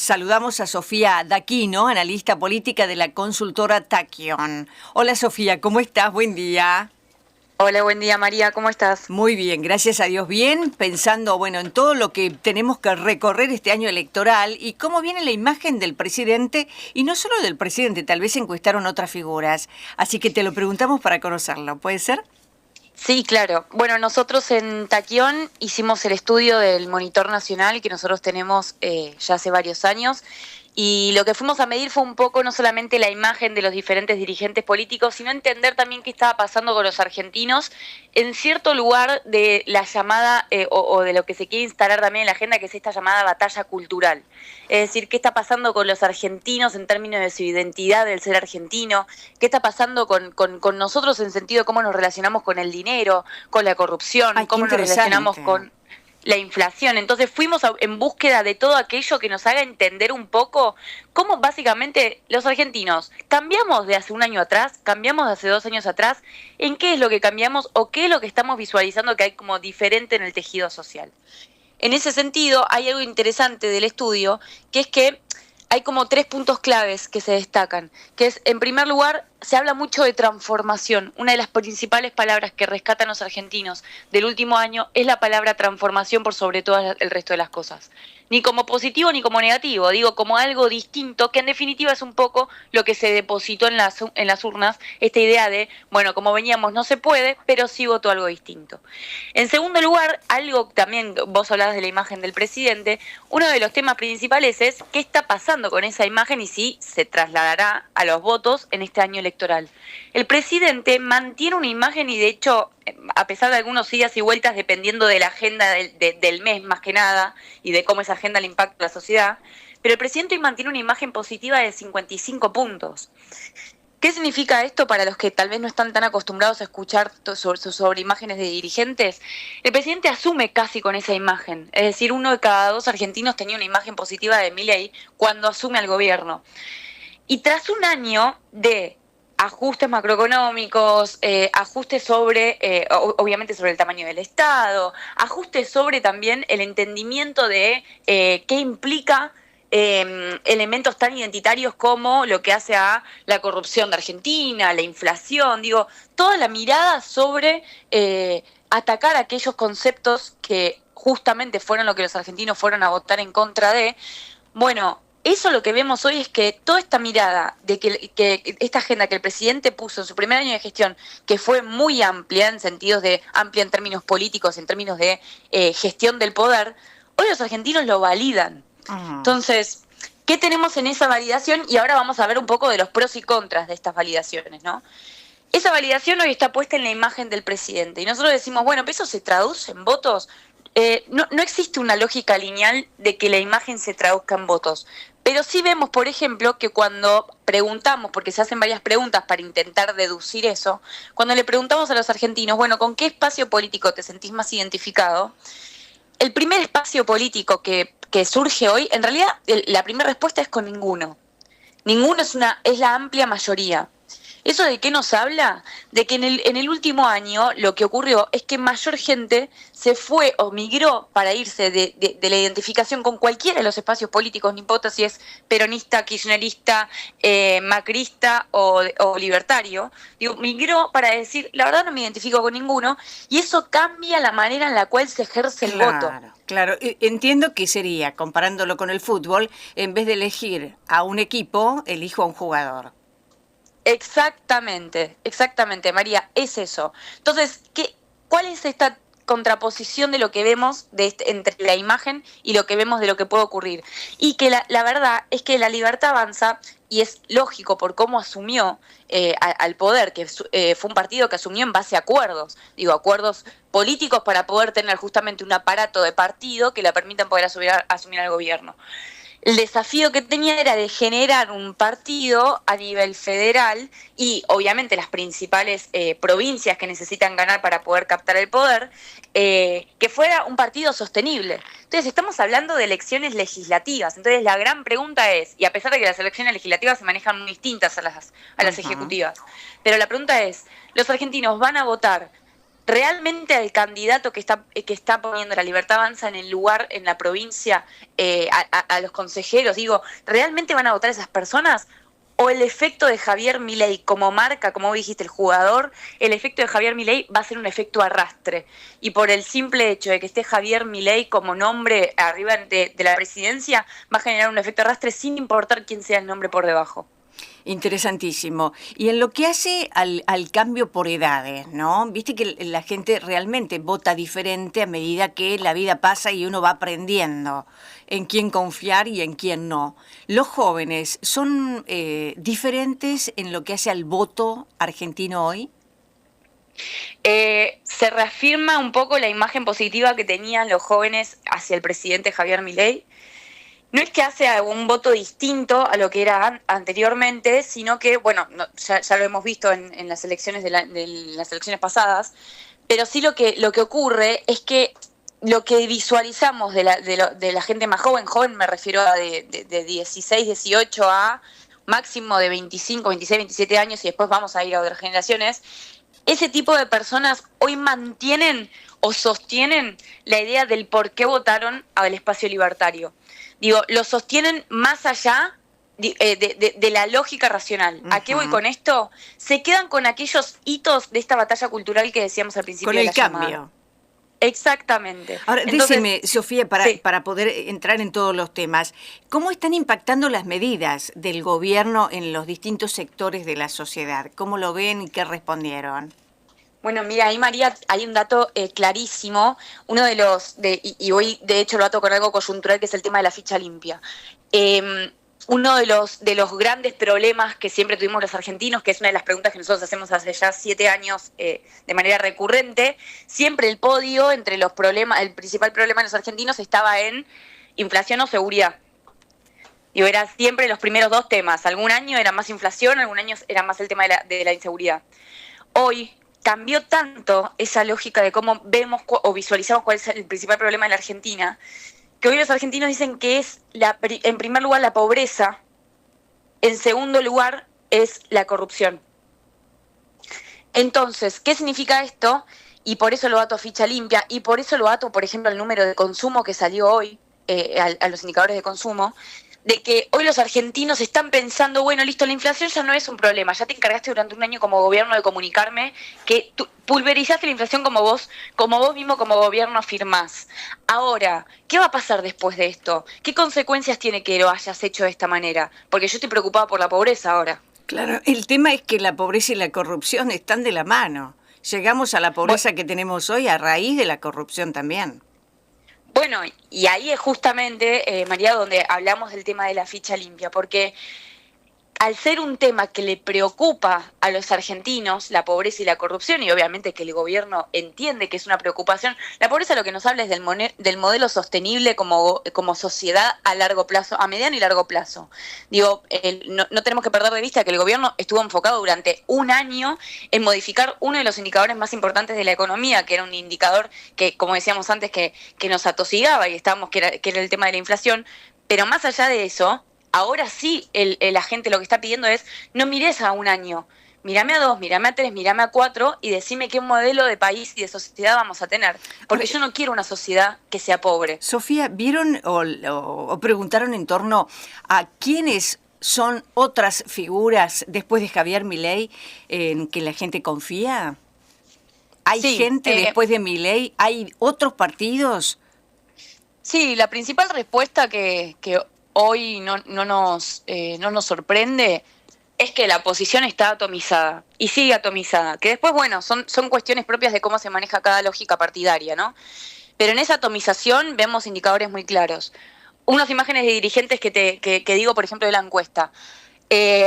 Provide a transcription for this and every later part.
Saludamos a Sofía Daquino, analista política de la consultora Takion. Hola Sofía, ¿cómo estás? Buen día. Hola, buen día María, ¿cómo estás? Muy bien, gracias a Dios bien, pensando en todo lo que tenemos que recorrer este año electoral y cómo viene la imagen del presidente, y no solo del presidente, tal vez encuestaron otras figuras. Así que te lo preguntamos para conocerlo, ¿puede ser? Sí, claro. Bueno, nosotros en Taquión hicimos el estudio del Monitor Nacional que nosotros tenemos ya hace varios años, y lo que fuimos a medir fue un poco no solamente la imagen de los diferentes dirigentes políticos, sino entender también qué estaba pasando con los argentinos en cierto lugar de la llamada, o de lo que se quiere instalar también en la agenda, que es esta llamada batalla cultural. Es decir, qué está pasando con los argentinos en términos de su identidad del ser argentino, qué está pasando con nosotros en sentido de cómo nos relacionamos con el dinero, con la corrupción, Ay, qué cómo nos relacionamos interesante. con la inflación. Entonces fuimos en búsqueda de todo aquello que nos haga entender un poco cómo básicamente los argentinos cambiamos de hace un año atrás, cambiamos de hace 2 años atrás, en qué es lo que cambiamos o qué es lo que estamos visualizando que hay como diferente en el tejido social. En ese sentido, hay algo interesante del estudio, que es que hay como 3 puntos claves que se destacan, que es, en primer lugar, se habla mucho de transformación. Una de las principales palabras que rescatan los argentinos del último año es la palabra transformación por sobre todo el resto de las cosas. Ni como positivo ni como negativo, digo como algo distinto, que en definitiva es un poco lo que se depositó en las urnas, esta idea de, bueno, como veníamos no se puede, pero sí votó algo distinto. En segundo lugar, algo también, vos hablabas de la imagen del presidente, uno de los temas principales es qué está pasando con esa imagen y si se trasladará a los votos en este año electoral. El presidente mantiene una imagen y de hecho, a pesar de algunos idas y vueltas dependiendo de la agenda del mes más que nada y de cómo esa agenda le impacta a la sociedad, pero el presidente hoy mantiene una imagen positiva de 55 puntos. ¿Qué significa esto para los que tal vez no están tan acostumbrados a escuchar sobre imágenes de dirigentes? El presidente asume casi con esa imagen, es decir, 1 de cada 2 argentinos tenía una imagen positiva de Milei cuando asume al gobierno. Y tras un año de ajustes macroeconómicos, ajustes sobre, obviamente sobre el tamaño del Estado, ajustes sobre también el entendimiento de qué implica elementos tan identitarios como lo que hace a la corrupción de Argentina, la inflación, digo, toda la mirada sobre atacar aquellos conceptos que justamente fueron lo que los argentinos fueron a votar en contra de. Bueno, eso lo que vemos hoy es que toda esta mirada de que esta agenda que el presidente puso en su primer año de gestión, que fue muy amplia en sentidos de amplia en términos políticos, en términos de gestión del poder, hoy los argentinos lo validan. Entonces, ¿qué tenemos en esa validación? Y ahora vamos a ver un poco de los pros y contras de estas validaciones, ¿no? Esa validación hoy está puesta en la imagen del presidente. Y nosotros decimos, bueno, ¿eso se traduce en votos? No existe una lógica lineal de que la imagen se traduzca en votos. Pero sí vemos, por ejemplo, que cuando preguntamos, porque se hacen varias preguntas para intentar deducir eso, cuando le preguntamos a los argentinos, bueno, ¿con qué espacio político te sentís más identificado? El primer espacio político que surge hoy, en realidad la primera respuesta es con ninguno. Ninguno es la amplia mayoría. ¿Eso de qué nos habla? De que en el último año lo que ocurrió es que mayor gente se fue o migró para irse de la identificación con cualquiera de los espacios políticos, no importa si es peronista, kirchnerista, macrista o libertario. Digo, migró para decir, la verdad no me identifico con ninguno, y eso cambia la manera en la cual se ejerce el voto. Claro, entiendo que sería, comparándolo con el fútbol, en vez de elegir a un equipo, elijo a un jugador. Exactamente, María, es eso. Entonces, ¿cuál es esta contraposición de lo que vemos entre la imagen y lo que vemos de lo que puede ocurrir? Y que la verdad es que la Libertad Avanza, y es lógico por cómo asumió al poder, que fue un partido que asumió en base a acuerdos, acuerdos políticos para poder tener justamente un aparato de partido que le permitan poder asumir al gobierno. El desafío que tenía era de generar un partido a nivel federal y obviamente las principales provincias que necesitan ganar para poder captar el poder, que fuera un partido sostenible. Entonces estamos hablando de elecciones legislativas, entonces la gran pregunta es, y a pesar de que las elecciones legislativas se manejan muy distintas a las ejecutivas, pero la pregunta es, ¿los argentinos van a votar realmente al candidato que está poniendo la Libertad Avanza en el lugar, en la provincia, a los consejeros, digo, ¿realmente van a votar esas personas? ¿O el efecto de Javier Milei como marca, como dijiste, el jugador, el efecto de Javier Milei va a ser un efecto arrastre? Y por el simple hecho de que esté Javier Milei como nombre arriba de la presidencia, va a generar un efecto arrastre sin importar quién sea el nombre por debajo. Interesantísimo. Y en lo que hace al cambio por edades, ¿no? Viste que la gente realmente vota diferente a medida que la vida pasa y uno va aprendiendo en quién confiar y en quién no. ¿Los jóvenes son diferentes en lo que hace al voto argentino hoy? Se reafirma un poco la imagen positiva que tenían los jóvenes hacia el presidente Javier Milei. No es que hace un voto distinto a lo que era anteriormente, sino que, bueno, ya lo hemos visto en las elecciones de las elecciones pasadas, pero sí lo que ocurre es que lo que visualizamos de la gente más joven me refiero a de 16, 18 a máximo de 25, 26, 27 años, y después vamos a ir a otras generaciones, ese tipo de personas hoy mantienen o sostienen la idea del por qué votaron al espacio libertario. Digo, lo sostienen más allá de la lógica racional. ¿A qué voy con esto? Se quedan con aquellos hitos de esta batalla cultural que decíamos al principio de la llamada. Con el cambio. Exactamente. Ahora, decime, Sofía, para poder entrar en todos los temas, ¿cómo están impactando las medidas del gobierno en los distintos sectores de la sociedad? ¿Cómo lo ven y qué respondieron? Bueno, mira, ahí María, hay un dato clarísimo, uno de y hoy de hecho lo ato con algo coyuntural, que es el tema de la ficha limpia. Uno de los grandes problemas que siempre tuvimos los argentinos, que es una de las preguntas que nosotros hacemos hace ya 7 años de manera recurrente, siempre el podio entre los problemas, el principal problema de los argentinos estaba en inflación o seguridad. Digo, era siempre los primeros 2 temas. Algún año era más inflación, algún año era más el tema de la inseguridad. Hoy cambió tanto esa lógica de cómo vemos o visualizamos cuál es el principal problema de la Argentina, que hoy los argentinos dicen que es, en primer lugar, la pobreza, en segundo lugar, es la corrupción. Entonces, ¿qué significa esto? Y por eso lo ato a ficha limpia, y por eso lo ato, por ejemplo, al número de consumo que salió hoy, a los indicadores de consumo, de que hoy los argentinos están pensando, bueno, listo, la inflación ya no es un problema, ya te encargaste durante un año como gobierno de comunicarme que tú pulverizaste la inflación como vos mismo como gobierno afirmás. Ahora, ¿qué va a pasar después de esto? ¿Qué consecuencias tiene que lo hayas hecho de esta manera? Porque yo estoy preocupada por la pobreza ahora. Claro, el tema es que la pobreza y la corrupción están de la mano. Llegamos a la pobreza que tenemos hoy a raíz de la corrupción también. Bueno, y ahí es justamente, María, donde hablamos del tema de la ficha limpia, porque al ser un tema que le preocupa a los argentinos, la pobreza y la corrupción, y obviamente que el gobierno entiende que es una preocupación, la pobreza lo que nos habla es del modelo sostenible como sociedad a largo plazo, a mediano y largo plazo. Digo, no tenemos que perder de vista que el gobierno estuvo enfocado durante un año en modificar uno de los indicadores más importantes de la economía, que era un indicador que, como decíamos antes, que nos atosigaba y estábamos, que era el tema de la inflación, pero más allá de eso, ahora sí la gente lo que está pidiendo es, no mires a un año, mírame a 2, mírame a 3, mírame a 4 y decime qué modelo de país y de sociedad vamos a tener. Porque yo no quiero una sociedad que sea pobre. Sofía, ¿vieron o preguntaron en torno a quiénes son otras figuras después de Javier Milei en que la gente confía? ¿Hay gente después de Milei? ¿Hay otros partidos? Sí, la principal respuesta que hoy no nos sorprende es que la oposición está atomizada y sigue atomizada, que después, bueno, son cuestiones propias de cómo se maneja cada lógica partidaria, ¿no? Pero en esa atomización vemos indicadores muy claros. Unas imágenes de dirigentes que digo, por ejemplo, de la encuesta.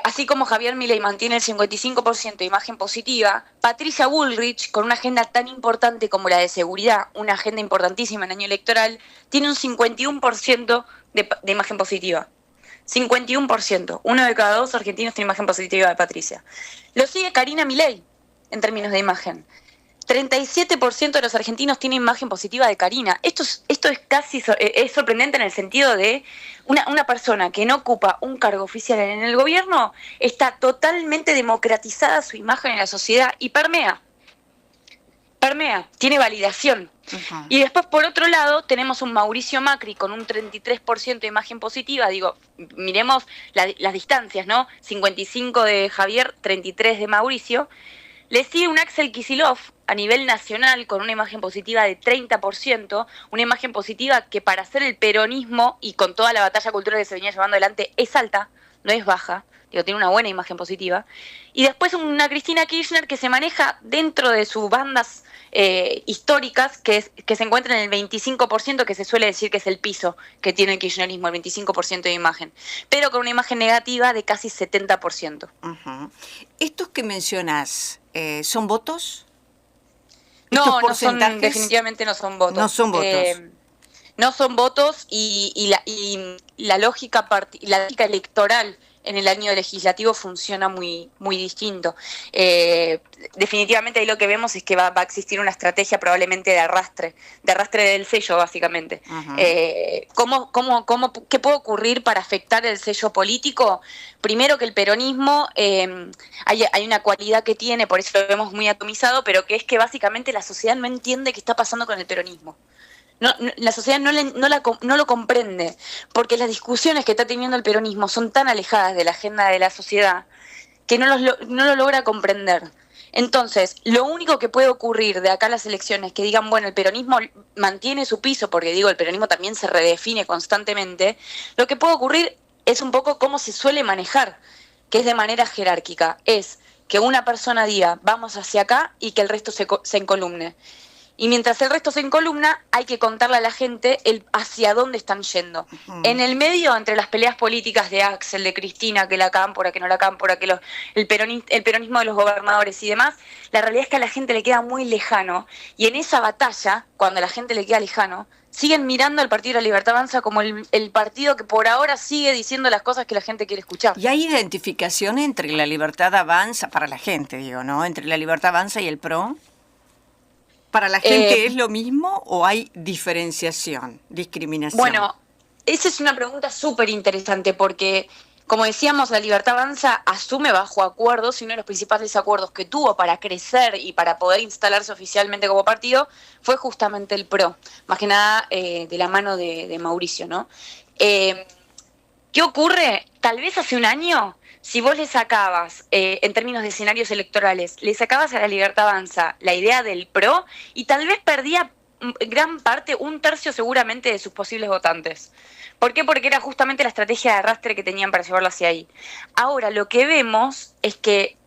Así como Javier Milei mantiene el 55% de imagen positiva, Patricia Bullrich, con una agenda tan importante como la de seguridad, una agenda importantísima en año electoral, tiene un 51% de imagen positiva. 51%. 1 de cada 2 argentinos tiene imagen positiva de Patricia. Lo sigue Karina Milei, en términos de imagen. 37% de los argentinos tienen imagen positiva de Karina. Esto es casi es sorprendente en el sentido de una persona que no ocupa un cargo oficial en el gobierno, está totalmente democratizada su imagen en la sociedad y permea. permea, tiene validación. Ujú. Y después, por otro lado, tenemos un Mauricio Macri con un 33% de imagen positiva. Digo, miremos las distancias, ¿no? 55 de Javier, 33 de Mauricio. Le sigue un Axel Kicillof a nivel nacional con una imagen positiva de 30%, una imagen positiva que para hacer el peronismo y con toda la batalla cultural que se venía llevando adelante es alta, no es baja. Digo, tiene una buena imagen positiva. Y después una Cristina Kirchner que se maneja dentro de sus bandas históricas, que se encuentran en el 25%, que se suele decir que es el piso que tiene el kirchnerismo, el 25% de imagen, pero con una imagen negativa de casi 70%. Ujú. ¿Estos que mencionas son votos? No, no son, definitivamente no son votos. No son votos. No son votos y la lógica electoral en el año legislativo funciona muy, muy distinto. Definitivamente ahí lo que vemos es que va a existir una estrategia probablemente de arrastre del sello, básicamente. ¿Qué puede ocurrir para afectar el sello político? Primero que el peronismo, hay una cualidad que tiene, por eso lo vemos muy atomizado, pero que es que básicamente la sociedad no entiende qué está pasando con el peronismo. La sociedad no lo comprende, porque las discusiones que está teniendo el peronismo son tan alejadas de la agenda de la sociedad que no lo logra comprender. Entonces, lo único que puede ocurrir de acá a las elecciones, que digan, bueno, el peronismo mantiene su piso, porque digo, el peronismo también se redefine constantemente, lo que puede ocurrir es un poco cómo se suele manejar, que es de manera jerárquica, es que una persona diga, vamos hacia acá, y que el resto se encolumne. Y mientras el resto se encolumna, hay que contarle a la gente hacia dónde están yendo. En el medio, entre las peleas políticas de Axel, de Cristina, que la cámpora, que no la cámpora, que el peronismo de los gobernadores y demás, la realidad es que a la gente le queda muy lejano. Y en esa batalla, cuando a la gente le queda lejano, siguen mirando al Partido de la Libertad Avanza como el partido que por ahora sigue diciendo las cosas que la gente quiere escuchar. ¿Y hay identificación entre la Libertad Avanza, para la gente, digo, ¿no? Entre la Libertad Avanza y el PRO? ¿Para la gente es lo mismo o hay diferenciación, discriminación? Bueno, esa es una pregunta súper interesante porque, como decíamos, la Libertad Avanza asume bajo acuerdos y uno de los principales acuerdos que tuvo para crecer y para poder instalarse oficialmente como partido fue justamente el PRO, más que nada de la mano de Mauricio, ¿no? ¿Qué ocurre? Tal vez hace un año, si vos le sacabas, en términos de escenarios electorales, le sacabas a la Libertad Avanza la idea del PRO y tal vez perdía gran parte, un tercio seguramente de sus posibles votantes. ¿Por qué? Porque era justamente la estrategia de arrastre que tenían para llevarlo hacia ahí. Ahora, lo que vemos es que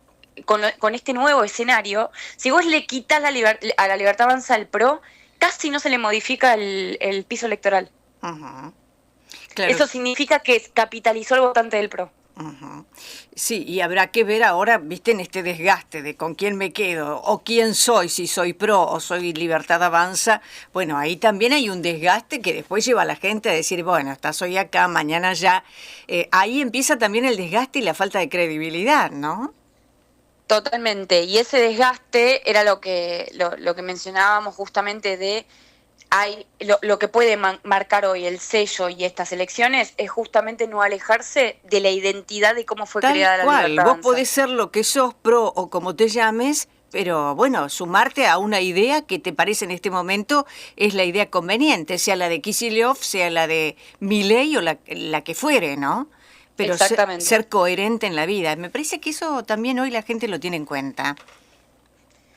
con este nuevo escenario, si vos le quitas a la Libertad Avanza el PRO, casi no se le modifica el piso electoral. Uh-huh. Claro. Eso significa que capitalizó el votante del PRO. Uh-huh. Sí, y habrá que ver ahora, viste, en este desgaste de con quién me quedo o quién soy, si soy PRO o soy Libertad Avanza. Bueno, ahí también hay un desgaste que después lleva a la gente a decir, bueno, estás hoy acá, mañana allá. Ahí empieza también el desgaste y la falta de credibilidad, ¿no? Totalmente, y ese desgaste era lo que mencionábamos justamente de lo que puede marcar hoy el sello y estas elecciones es justamente no alejarse de la identidad de cómo fue creada la Libertad Avanza. Vos podés ser lo que sos, PRO o como te llames, pero bueno, sumarte a una idea que te parece en este momento es la idea conveniente, sea la de Kicillof, sea la de Milei o la que fuere, ¿no? Pero ser coherente en la vida. Me parece que eso también hoy la gente lo tiene en cuenta.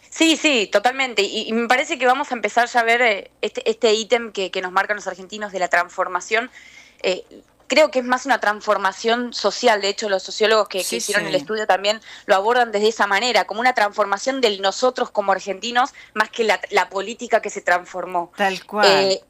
Sí, sí, totalmente. Y me parece que vamos a empezar ya a ver este ítem que nos marcan los argentinos de la transformación. Creo que es más una transformación social. De hecho, los sociólogos que hicieron el estudio también lo abordan desde esa manera, como una transformación del nosotros como argentinos, más que la política que se transformó. Tal cual.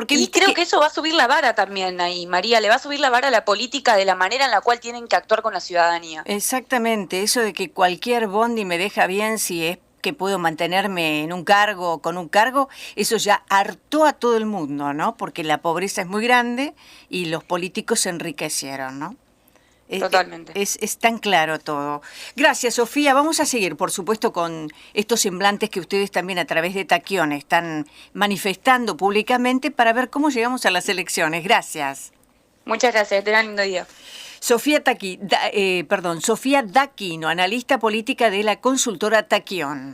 Y creo que eso va a subir la vara también ahí, María. Le va a subir la vara a la política de la manera en la cual tienen que actuar con la ciudadanía. Exactamente. Eso de que cualquier bondi me deja bien si es que puedo mantenerme en un cargo o con un cargo, eso ya hartó a todo el mundo, ¿no? Porque la pobreza es muy grande y los políticos se enriquecieron, ¿no? Totalmente. Es tan claro todo. Gracias, Sofía. Vamos a seguir, por supuesto, con estos semblantes que ustedes también a través de Taquión están manifestando públicamente para ver cómo llegamos a las elecciones. Gracias. Muchas gracias. Tengan un lindo día. Sofía Daquino, analista política de la consultora Taquión.